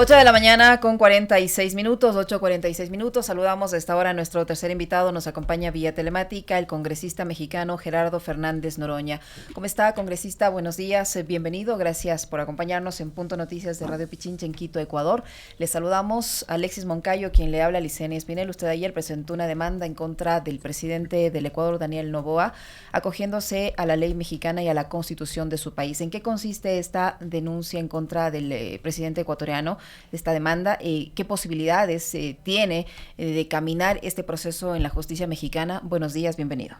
8 de la mañana con 46 minutos, 8:46 minutos. Saludamos a esta hora a nuestro tercer invitado. Nos acompaña vía telemática el congresista mexicano Gerardo Fernández Noroña. ¿Cómo está, congresista? Buenos días, bienvenido. Gracias por acompañarnos en Punto Noticias de Radio Pichincha en Quito, Ecuador. Le saludamos a Alexis Moncayo, quien le habla, Licenia Espinel. Usted ayer presentó una demanda en contra del presidente del Ecuador, Daniel Noboa, acogiéndose a la ley mexicana y a la constitución de su país. ¿En qué consiste esta denuncia en contra del presidente ecuatoriano? Esta demanda, ¿qué posibilidades tiene de caminar este proceso en la justicia mexicana? Buenos días, bienvenido.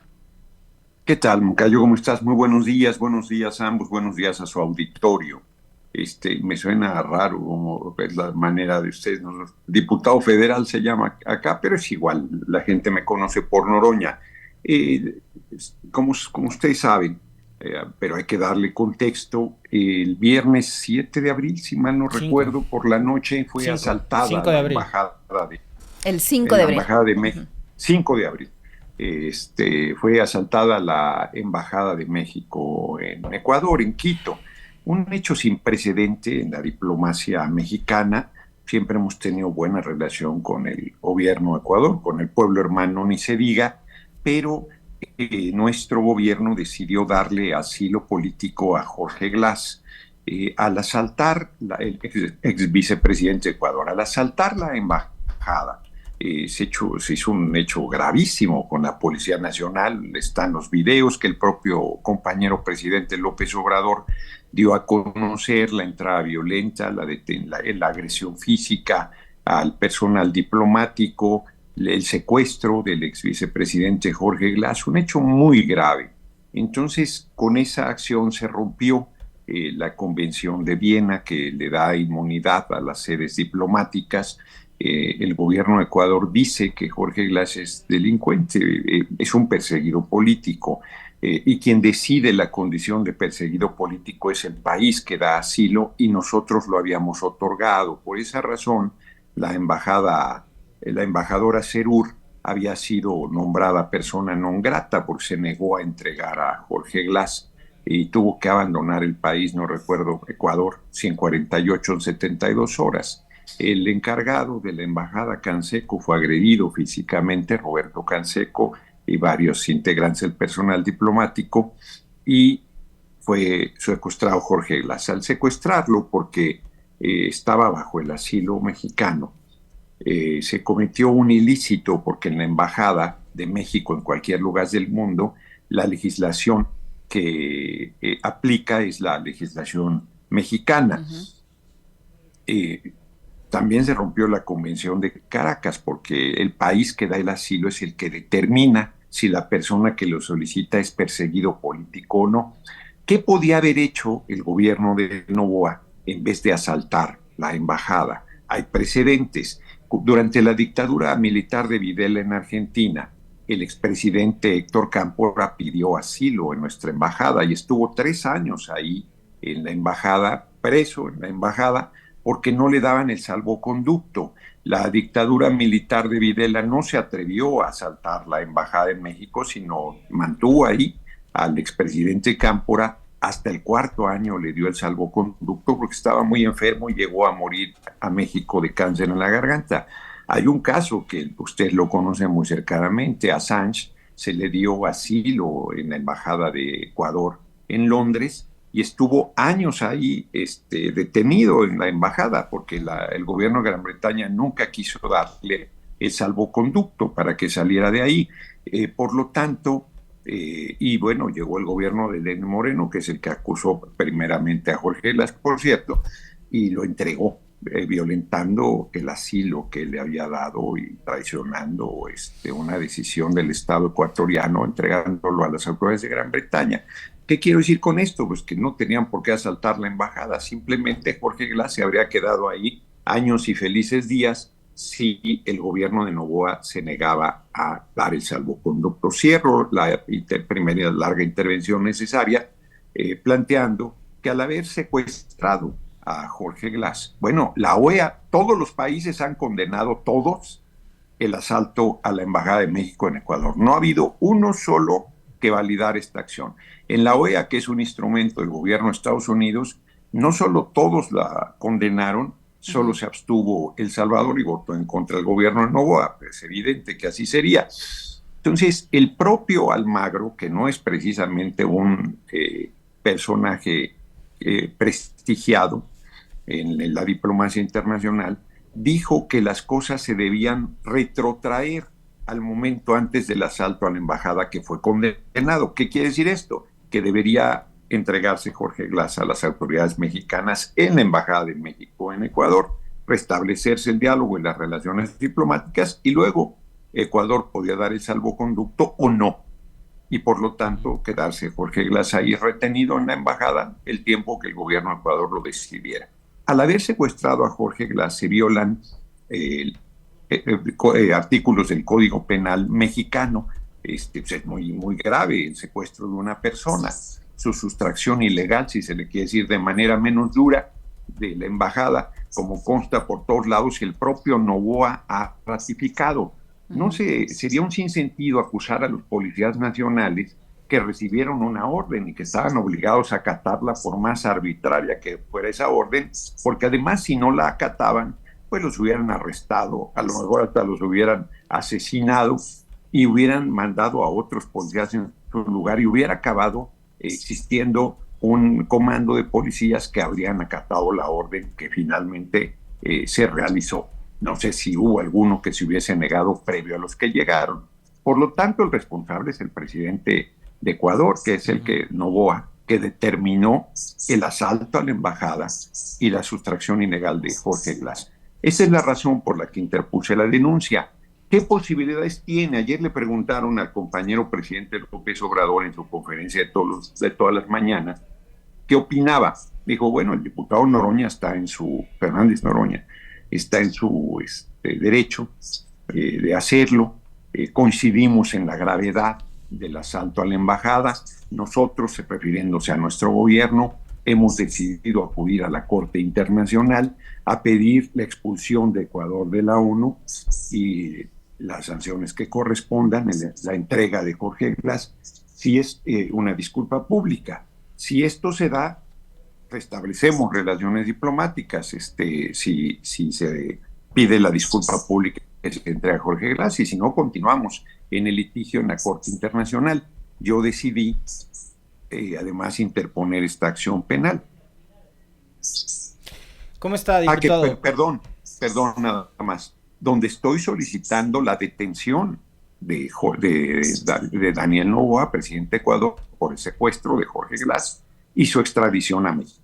¿Qué tal, Moncayo? ¿Cómo estás? Muy buenos días a ambos, buenos días a su auditorio. Me suena raro como es la manera de ustedes, ¿no? Diputado federal se llama acá, pero es igual, la gente me conoce por Noroña. Eh, como ustedes saben, pero hay que darle contexto, el viernes 7 de abril, si mal no Cinco, recuerdo, por la noche fue cinco, asaltada 5 de la abril. embajada de El 5 en de la abril. Embajada de México, 5 de abril. Fue asaltada la Embajada de México en Ecuador, en Quito. Un hecho sin precedente en la diplomacia mexicana. Siempre hemos tenido buena relación con el gobierno de Ecuador, con el pueblo hermano, ni se diga, pero nuestro gobierno decidió darle asilo político a Jorge Glass. Al asaltar, ex vicepresidente de Ecuador, al asaltar la embajada, se hizo un hecho gravísimo con la Policía Nacional. Están los videos que el propio compañero presidente López Obrador dio a conocer, la entrada violenta, la agresión física al personal diplomático, el secuestro del ex vicepresidente Jorge Glass, un hecho muy grave. Entonces, con esa acción se rompió la Convención de Viena, que le da inmunidad a las sedes diplomáticas. El gobierno de Ecuador dice que Jorge Glass es delincuente, es un perseguido político, y quien decide la condición de perseguido político es el país que da asilo y nosotros lo habíamos otorgado. Por esa razón, la embajadora Serur había sido nombrada persona non grata porque se negó a entregar a Jorge Glass y tuvo que abandonar el país, no recuerdo, Ecuador, 148 en 72 horas. El encargado de la embajada, Canseco, fue agredido físicamente, Roberto Canseco, y varios integrantes del personal diplomático, y fue secuestrado Jorge Glass. Al secuestrarlo, porque estaba bajo el asilo mexicano, se cometió un ilícito porque en la embajada de México, en cualquier lugar del mundo, la legislación que aplica es la legislación mexicana. Uh-huh. También se rompió la Convención de Caracas porque el país que da el asilo es el que determina si la persona que lo solicita es perseguido político o no. ¿Qué podía haber hecho el gobierno de Noboa en vez de asaltar la embajada? Hay precedentes. Durante la dictadura militar de Videla en Argentina, el expresidente Héctor Cámpora pidió asilo en nuestra embajada y estuvo 3 años ahí en la embajada, preso en la embajada, porque no le daban el salvoconducto. La dictadura militar de Videla no se atrevió a asaltar la embajada en México, sino mantuvo ahí al expresidente Cámpora. Hasta el 4.º año le dio el salvoconducto porque estaba muy enfermo y llegó a morir a México de cáncer en la garganta. Hay un caso que usted lo conoce muy cercanamente, Assange se le dio asilo en la embajada de Ecuador en Londres y estuvo años ahí detenido en la embajada porque el gobierno de Gran Bretaña nunca quiso darle el salvoconducto para que saliera de ahí. Por lo tanto, y bueno, llegó el gobierno de Lenín Moreno, que es el que acusó primeramente a Jorge Glass, por cierto, y lo entregó, violentando el asilo que le había dado y traicionando una decisión del Estado ecuatoriano, entregándolo a las autoridades de Gran Bretaña. ¿Qué quiero decir con esto? Pues que no tenían por qué asaltar la embajada, simplemente Jorge Glass se habría quedado ahí años y felices días si el gobierno de Noboa se negaba a dar el salvoconducto. Cierro la primera larga intervención necesaria planteando que al haber secuestrado a Jorge Glass, bueno, la OEA, todos los países han condenado, todos, el asalto a la Embajada de México en Ecuador. No ha habido uno solo que validar esta acción. En la OEA, que es un instrumento del gobierno de Estados Unidos, no solo todos la condenaron, solo se abstuvo El Salvador y votó en contra del gobierno de Noboa. Es evidente que así sería. Entonces, el propio Almagro, que no es precisamente un personaje prestigiado en la diplomacia internacional, dijo que las cosas se debían retrotraer al momento antes del asalto a la embajada que fue condenado. ¿Qué quiere decir esto? Que debería entregarse Jorge Glass a las autoridades mexicanas en la embajada de México en Ecuador, restablecerse el diálogo y las relaciones diplomáticas y luego Ecuador podía dar el salvoconducto o no, y por lo tanto quedarse Jorge Glass ahí retenido en la embajada el tiempo que el gobierno de Ecuador lo decidiera. Al haber secuestrado a Jorge Glass se violan eh, artículos del Código Penal mexicano. Pues es muy grave el secuestro de una persona, su sustracción ilegal, si se le quiere decir de manera menos dura, de la embajada, como consta por todos lados y el propio Noboa ha ratificado. No sé, sería un sinsentido acusar a los policías nacionales que recibieron una orden y que estaban obligados a acatarla por más arbitraria que fuera esa orden, porque además si no la acataban, pues los hubieran arrestado, a lo mejor hasta los hubieran asesinado y hubieran mandado a otros policías en su lugar y hubiera acabado existiendo un comando de policías que habrían acatado la orden que finalmente se realizó. No sé si hubo alguno que se hubiese negado previo a los que llegaron. Por lo tanto, el responsable es el presidente de Ecuador, que es el que Noboa, que determinó el asalto a la embajada y la sustracción ilegal de Jorge Glass. Esa es la razón por la que interpuse la denuncia. ¿Qué posibilidades tiene? Ayer le preguntaron al compañero presidente López Obrador en su conferencia de todas las mañanas qué opinaba. Dijo, bueno, el diputado Noroña está en su, Fernández Noroña, está en su derecho de hacerlo. Coincidimos en la gravedad del asalto a la embajada. Nosotros, refiriéndose a nuestro gobierno, hemos decidido acudir a la Corte Internacional a pedir la expulsión de Ecuador de la ONU y las sanciones que correspondan, la entrega de Jorge Glass, si es una disculpa pública. Si esto se da, restablecemos relaciones diplomáticas, si se pide la disculpa pública que se entrega a Jorge Glass, y si no, continuamos en el litigio en la Corte Internacional. Yo decidí, además, interponer esta acción penal. ¿Cómo está, diputado? Perdón, nada más. Donde estoy solicitando la detención de Daniel Noboa, presidente de Ecuador, por el secuestro de Jorge Glass y su extradición a México.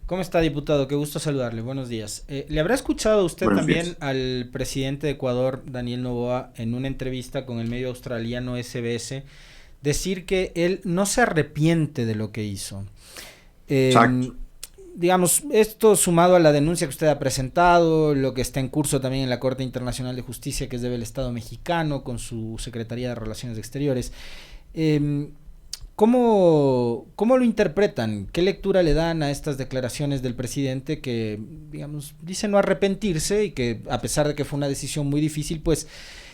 ¿Cómo está, diputado? Qué gusto saludarle. Buenos días. ¿Le habrá escuchado usted Buenos también días. al presidente de Ecuador, Daniel Noboa, en una entrevista con el medio australiano SBS, decir que él no se arrepiente de lo que hizo? Exacto. Digamos, esto sumado a la denuncia que usted ha presentado, lo que está en curso también en la Corte Internacional de Justicia, que es del Estado mexicano, con su Secretaría de Relaciones Exteriores. ¿Cómo lo interpretan? ¿Qué lectura le dan a estas declaraciones del presidente que, digamos, dice no arrepentirse y que, a pesar de que fue una decisión muy difícil, pues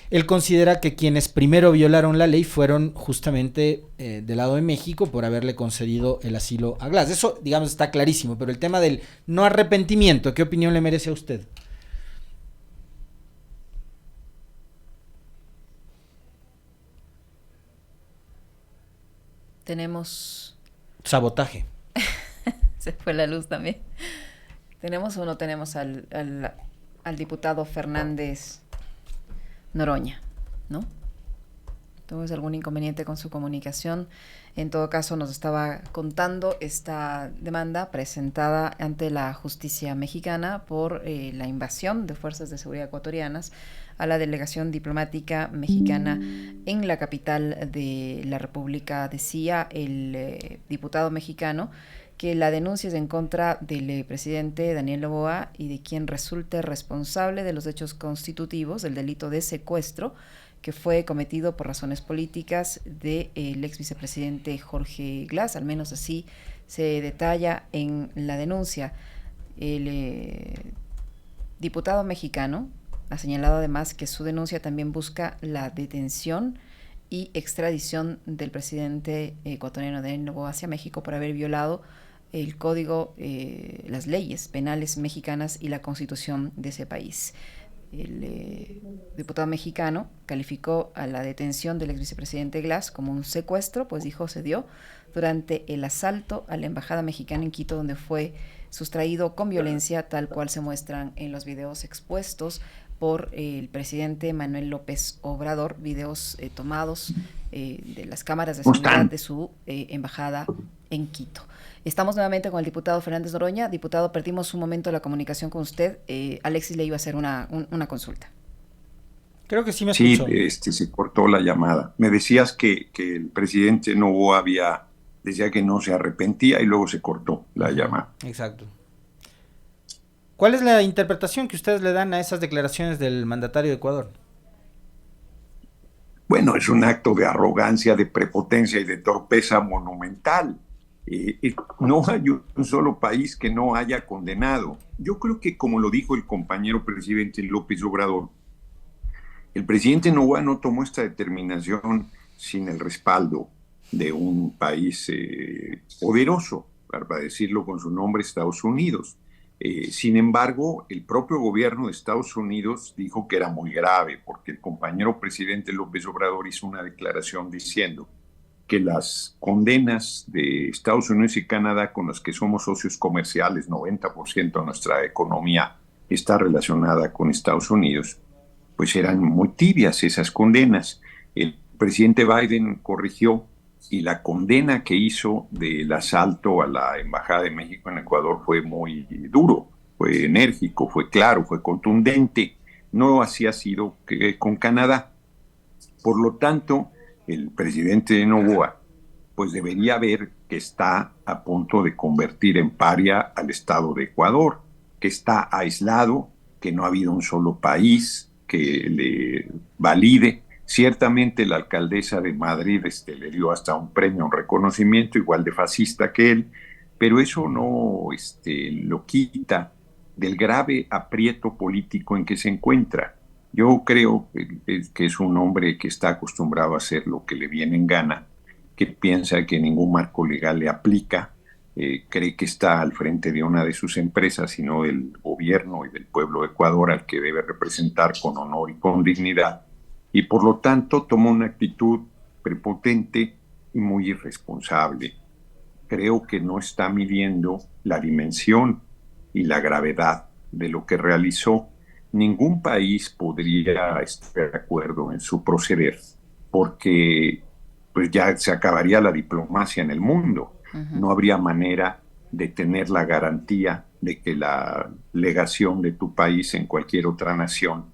él considera que quienes primero violaron la ley fueron justamente del lado de México por haberle concedido el asilo a Glass? Eso, digamos, está clarísimo, pero el tema del no arrepentimiento, ¿qué opinión le merece a usted? Tenemos... Sabotaje. Se fue la luz también. ¿Tenemos o no tenemos al diputado Fernández Noroña, ¿no? ¿Tuvo algún inconveniente con su comunicación? En todo caso, nos estaba contando esta demanda presentada ante la justicia mexicana por la invasión de fuerzas de seguridad ecuatorianas a la delegación diplomática mexicana en la capital de la República. Decía el diputado mexicano que la denuncia es en contra del presidente Daniel Noboa y de quien resulte responsable de los hechos constitutivos del delito de secuestro que fue cometido por razones políticas del ex vicepresidente Jorge Glass. Al menos así se detalla en la denuncia. El diputado mexicano ha señalado además que su denuncia también busca la detención y extradición del presidente ecuatoriano Daniel Noboa hacia México por haber violado el código, las leyes penales mexicanas y la constitución de ese país. El diputado mexicano calificó a la detención del ex vicepresidente Glass como un secuestro, pues dijo se dio durante el asalto a la embajada mexicana en Quito, donde fue sustraído con violencia, tal cual se muestran en los videos expuestos por el presidente Manuel López Obrador, videos tomados de las cámaras de seguridad de su embajada en Quito. Estamos nuevamente con el diputado Fernández Noroña. Diputado, perdimos un momento la comunicación con usted. Alexis le iba a hacer una consulta. Creo que sí me escuchó. Sí, se cortó la llamada. Me decías que el presidente Noboa decía que no se arrepentía y luego se cortó la llamada. Exacto. ¿Cuál es la interpretación que ustedes le dan a esas declaraciones del mandatario de Ecuador? Bueno, es un acto de arrogancia, de prepotencia y de torpeza monumental. No hay un solo país que no haya condenado. Yo creo que, como lo dijo el compañero presidente López Obrador, el presidente Noboa no tomó esta determinación sin el respaldo de un país poderoso, para decirlo con su nombre, Estados Unidos. Sin embargo, el propio gobierno de Estados Unidos dijo que era muy grave, porque el compañero presidente López Obrador hizo una declaración diciendo que las condenas de Estados Unidos y Canadá, con las que somos socios comerciales, 90% de nuestra economía está relacionada con Estados Unidos, pues eran muy tibias esas condenas. El presidente Biden corrigió y la condena que hizo del asalto a la Embajada de México en Ecuador fue muy duro, fue enérgico, fue claro, fue contundente. No así ha sido con Canadá. Por lo tanto, el presidente de Noboa pues debería ver que está a punto de convertir en paria al Estado de Ecuador, que está aislado, que no ha habido un solo país que le valide. Ciertamente la alcaldesa de Madrid le dio hasta un premio, un reconocimiento igual de fascista que él, pero eso no lo quita del grave aprieto político en que se encuentra. Yo creo que es un hombre que está acostumbrado a hacer lo que le viene en gana, que piensa que ningún marco legal le aplica, cree que está al frente de una de sus empresas, sino del gobierno y del pueblo de Ecuador al que debe representar con honor y con dignidad, y por lo tanto tomó una actitud prepotente y muy irresponsable. Creo que no está midiendo la dimensión y la gravedad de lo que realizó. Ningún país podría estar de acuerdo en su proceder, porque pues ya se acabaría la diplomacia en el mundo. No habría manera de tener la garantía de que la legación de tu país en cualquier otra nación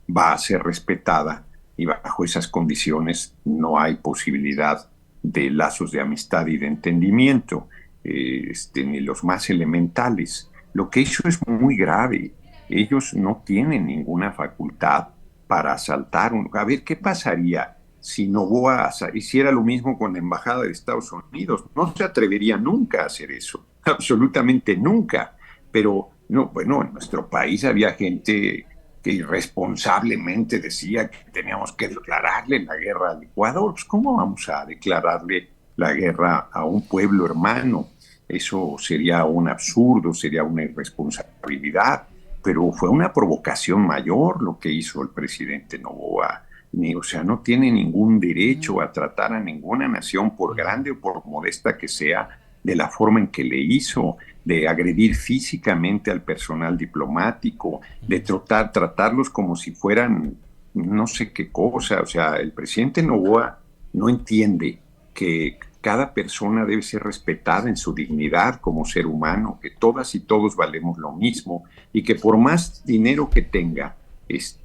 va a ser respetada, y bajo esas condiciones no hay posibilidad de lazos de amistad y de entendimiento, ni los más elementales. Lo que hizo es muy grave. Ellos no tienen ninguna facultad para asaltar. A ver, ¿qué pasaría si Noboa hiciera lo mismo con la Embajada de Estados Unidos? No se atrevería nunca a hacer eso, absolutamente nunca. Pero, no, bueno, en nuestro país había gente que irresponsablemente decía que teníamos que declararle la guerra al Ecuador. Pues, ¿cómo vamos a declararle la guerra a un pueblo hermano? Eso sería un absurdo, sería una irresponsabilidad. Pero fue una provocación mayor lo que hizo el presidente Noboa. O sea, no tiene ningún derecho a tratar a ninguna nación, por grande o por modesta que sea, de la forma en que le hizo, de agredir físicamente al personal diplomático, de tratarlos como si fueran no sé qué cosa. O sea, el presidente Noboa no entiende que cada persona debe ser respetada en su dignidad como ser humano, que todas y todos valemos lo mismo, y que por más dinero que tenga, pues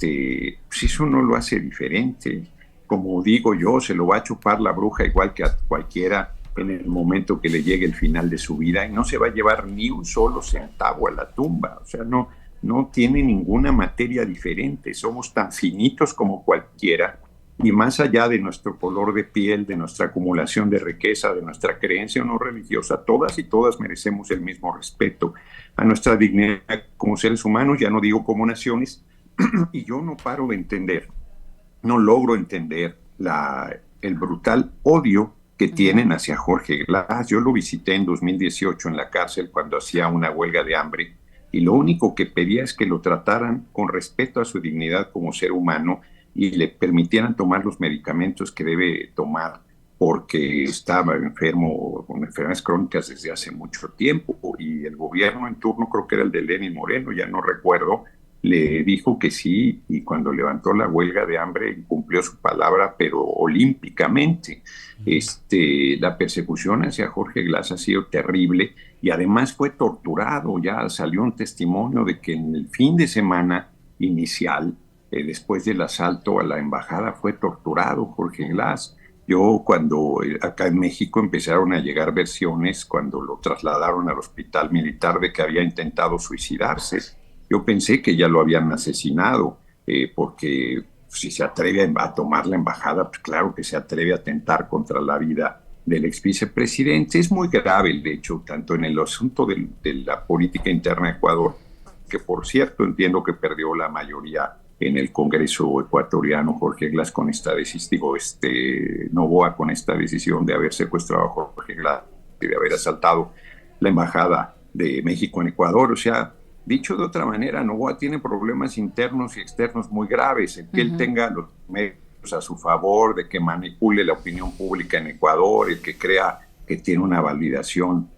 eso no lo hace diferente. Como digo yo, se lo va a chupar la bruja igual que a cualquiera en el momento que le llegue el final de su vida, y no se va a llevar ni un solo centavo a la tumba. O sea, no tiene ninguna materia diferente. Somos tan finitos como cualquiera, y más allá de nuestro color de piel, de nuestra acumulación de riqueza, de nuestra creencia o no religiosa, todas y todas merecemos el mismo respeto a nuestra dignidad como seres humanos, ya no digo como naciones. Y yo no paro de entender, no logro entender el brutal odio que tienen hacia Jorge Glass. Yo lo visité en 2018 en la cárcel cuando hacía una huelga de hambre y lo único que pedía es que lo trataran con respeto a su dignidad como ser humano y le permitieran tomar los medicamentos que debe tomar porque estaba enfermo con enfermedades crónicas desde hace mucho tiempo y el gobierno en turno, creo que era el de Lenín Moreno, ya no recuerdo, le dijo que sí y cuando levantó la huelga de hambre cumplió su palabra, pero olímpicamente. La persecución hacia Jorge Glass ha sido terrible y además fue torturado. Ya salió un testimonio de que en el fin de semana inicial, después del asalto a la embajada, fue torturado Jorge Glass. Yo cuando acá en México empezaron a llegar versiones cuando lo trasladaron al hospital militar de que había intentado suicidarse. Yo pensé que ya lo habían asesinado, porque si se atreve a tomar la embajada, pues claro que se atreve a atentar contra la vida del ex vicepresidente. Es muy grave el hecho, tanto en el asunto de la política interna de Ecuador, que por cierto entiendo que perdió la mayoría en el Congreso ecuatoriano Jorge Glass con esta decisión, Noboa con esta decisión de haber secuestrado a Jorge Glass y de haber asaltado la embajada de México en Ecuador. O sea, dicho de otra manera, Noboa tiene problemas internos y externos muy graves. El que él tenga los medios a su favor, de que manipule la opinión pública en Ecuador, el que crea que tiene una validación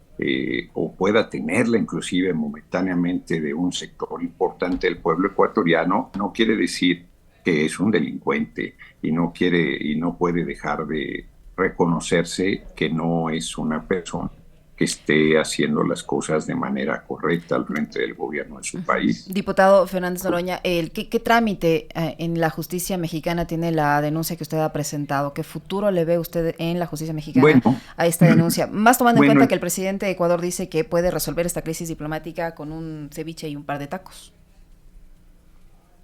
o pueda tenerla inclusive momentáneamente de un sector importante del pueblo ecuatoriano, no quiere decir que es un delincuente y no puede dejar de reconocerse que no es una persona que esté haciendo las cosas de manera correcta al frente del gobierno de su país. Diputado Fernández Noroña, ¿qué trámite en la justicia mexicana tiene la denuncia que usted ha presentado? ¿Qué futuro le ve usted en la justicia mexicana a esta denuncia? Más tomando en cuenta que el presidente de Ecuador dice que puede resolver esta crisis diplomática con un ceviche y un par de tacos.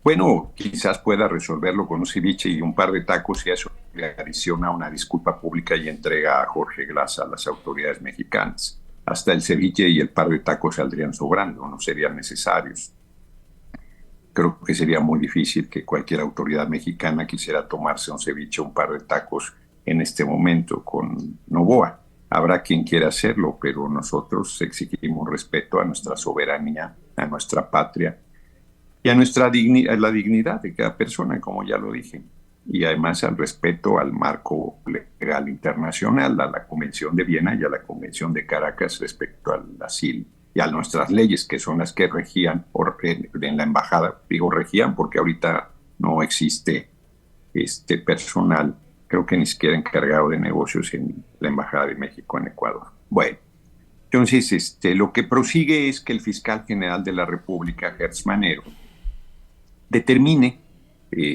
Bueno, quizás pueda resolverlo con un ceviche y un par de tacos y eso le adiciona una disculpa pública y entrega a Jorge Glass a las autoridades mexicanas. Hasta el ceviche y el par de tacos saldrían sobrando, no serían necesarios. Creo que sería muy difícil que cualquier autoridad mexicana quisiera tomarse un ceviche o un par de tacos en este momento con Noboa. Habrá quien quiera hacerlo, pero nosotros exigimos respeto a nuestra soberanía, a nuestra patria, y a la dignidad de cada persona, como ya lo dije, y además al respeto al marco legal internacional, a la Convención de Viena y a la Convención de Caracas respecto al asilo y a nuestras leyes, que son las que regían en la embajada. Digo regían porque ahorita no existe personal, creo que ni siquiera encargado de negocios en la Embajada de México en Ecuador. Bueno, entonces lo que prosigue es que el fiscal general de la República, Gertz Manero, determine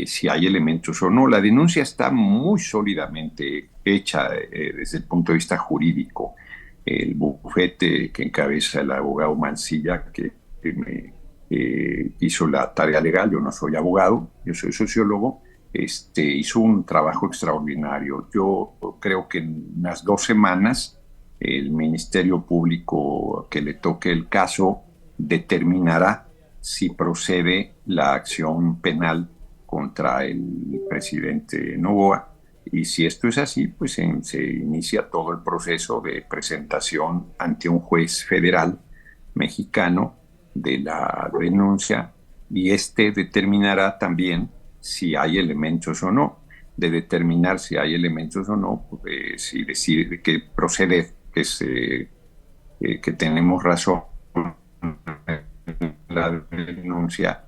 si hay elementos o no. La denuncia está muy sólidamente hecha desde el punto de vista jurídico. El bufete que encabeza el abogado Mancilla, que me hizo la tarea legal, yo no soy abogado, yo soy sociólogo, hizo un trabajo extraordinario. Yo creo que en unas 2 semanas el Ministerio Público que le toque el caso determinará si procede la acción penal contra el presidente Noboa. Y si esto es así, pues se inicia todo el proceso de presentación ante un juez federal mexicano de la denuncia y determinará también si hay elementos o no. De determinar si hay elementos o no, pues, si decide que procede, que tenemos razón, la denuncia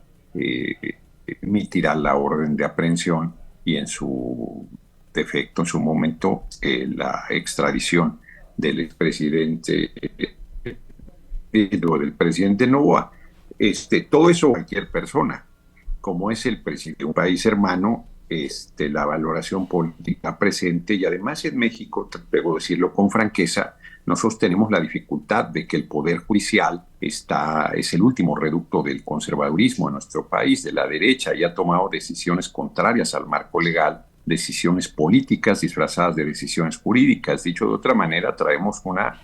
emitirá la orden de aprehensión y en su defecto, en su momento, la extradición del expresidente o del presidente Noboa. Todo eso cualquier persona, como es el presidente de un país hermano, la valoración política presente y además en México, debo decirlo con franqueza, nosotros tenemos la dificultad de que el Poder Judicial es el último reducto del conservadurismo en nuestro país, de la derecha, y ha tomado decisiones contrarias al marco legal, decisiones políticas disfrazadas de decisiones jurídicas. Dicho de otra manera, traemos una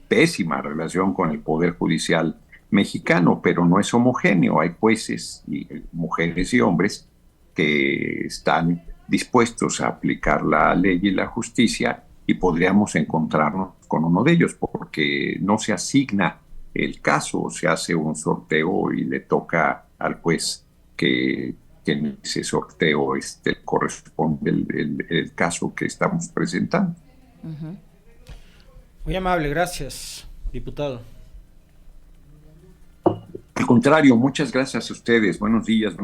pésima relación con el Poder Judicial mexicano, pero no es homogéneo. Hay jueces, mujeres y hombres que están dispuestos a aplicar la ley y la justicia y podríamos encontrarnos con uno de ellos, porque no se asigna el caso, se hace un sorteo y le toca al juez que en ese sorteo corresponde el caso que estamos presentando. Ujú. Muy amable, gracias, diputado. Al contrario, muchas gracias a ustedes. Buenos días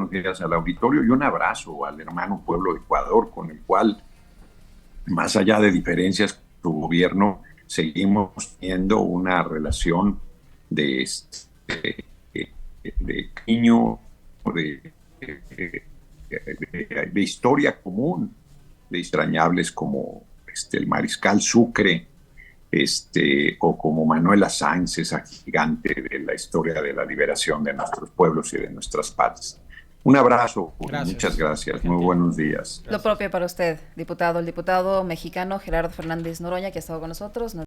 al auditorio y un abrazo al hermano pueblo de Ecuador, con el cual, más allá de diferencias, su gobierno, seguimos teniendo una relación de, de cariño, de, de historia común, de extrañables como el Mariscal Sucre, o como Manuela Sáenz, esa gigante de la historia de la liberación de nuestros pueblos y de nuestras patrias. Un abrazo, muchas gracias, muy buenos días. Lo propio para usted, diputado. El diputado mexicano Gerardo Fernández Noroña, que ha estado con nosotros.